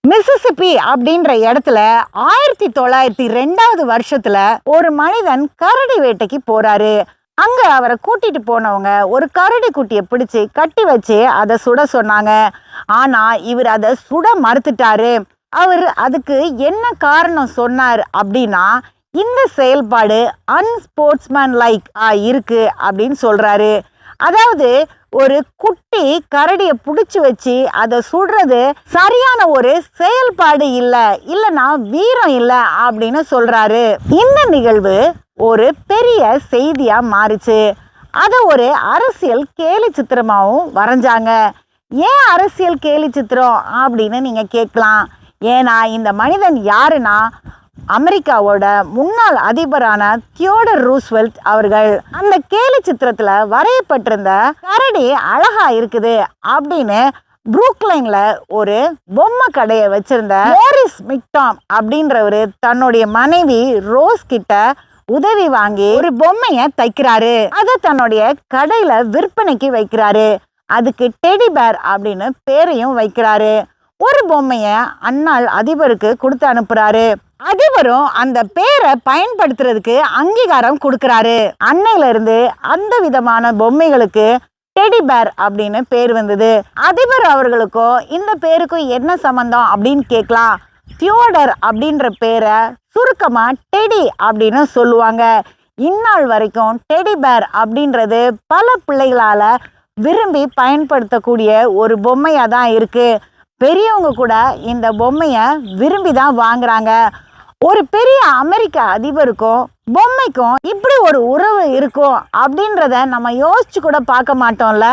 Mississippi அப்படின்ற இடத்துல 1902 வருஷத்துல ஒரு மனிதன் கரடி வேட்டைக்கு போறாரு. அங்க அவரை கூட்டிட்டு போனவங்க ஒரு கரடி குட்டியை பிடிச்சு கட்டி வச்சு அதை சுட சொன்னாங்க. ஆனா இவர் அதை சுட மறுத்துட்டாரு. அவர் அதுக்கு என்ன காரணம் சொன்னார் அப்படின்னா, இந்த செயல்பாடு அன்ஸ்போர்ட்ஸ்மேன் லைக் இருக்கு அப்படின்னு சொல்றாரு. அதாவது ஒரு குட்டி கரடியை பிடிச்சி வச்சு அதை சுடுறது சரியான ஒரு செயல்பாடு இல்லைன்னா வீரம் இல்லை அப்படின்னு சொல்றாரு. இந்த நிகழ்வு ஒரு பெரிய செய்தியா மாறிச்சு. அதை ஒரு அரசியல் கேலி சித்திரமாகவும் வரைஞ்சாங்க. ஏன் அரசியல் கேலி சித்திரம் அப்படின்னு நீங்க கேட்கலாம். ஏன்னா இந்த மனிதன் யாருன்னா, அமெரிக்காவோட முன்னாள் அதிபரான தியோடர் ரூஸ்வெல்ட் அவர்கள். அந்த கேலி சித்திரத்துல வரையப்பட்டிருந்த கரடி அழகா இருக்குது அப்படின்னு புரூக்லைன்ல ஒரு பொம்மை கடையை வச்சிருந்த மோரிஸ் மிக்டாம் அப்படின்றவரு தன்னுடைய மனைவி ரோஸ் கிட்ட உதவி வாங்கி ஒரு பொம்மைய தைக்கிறாரு. அதை தன்னுடைய கடையில விற்பனைக்கு வைக்கிறாரு. அதுக்கு டெடி பேர் அப்படின்னு பேரையும் வைக்கிறாரு. ஒரு பொம்மைய அந்நாள் அதிபருக்கு கொடுத்து அனுப்புறாரு. அதிபரும் அந்த பேரை பயன்படுத்துறதுக்கு அங்கீகாரம் கொடுக்கிறாரு. அன்னையில இருந்து அந்த விதமான பொம்மைகளுக்கு டெடி பேர் அப்படின்னு பேர் வந்தது. அதிபர் அவர்களுக்கும் இந்த பேருக்கும் என்ன சம்பந்தம் அப்படின்னு கேட்கலாம். தியோடர் அப்படின்ற பேரை சுருக்கமா டெடி அப்படின்னு சொல்லுவாங்க. இந்நாள் வரைக்கும் டெடி பேர் அப்படின்றது பல பிள்ளைகளால விரும்பி பயன்படுத்தக்கூடிய ஒரு பொம்மையா தான் இருக்கு. பெரியவங்க கூட இந்த பொம்மைய விரும்பி தான் வாங்குறாங்க. ஒரு பெரிய அமெரிக்க அதிபருக்கும் பொம்மைக்கும் இப்படி ஒரு உறவு இருக்கும் அப்படின்றத நம்ம யோசிச்சு கூட பார்க்க மாட்டோம்ல.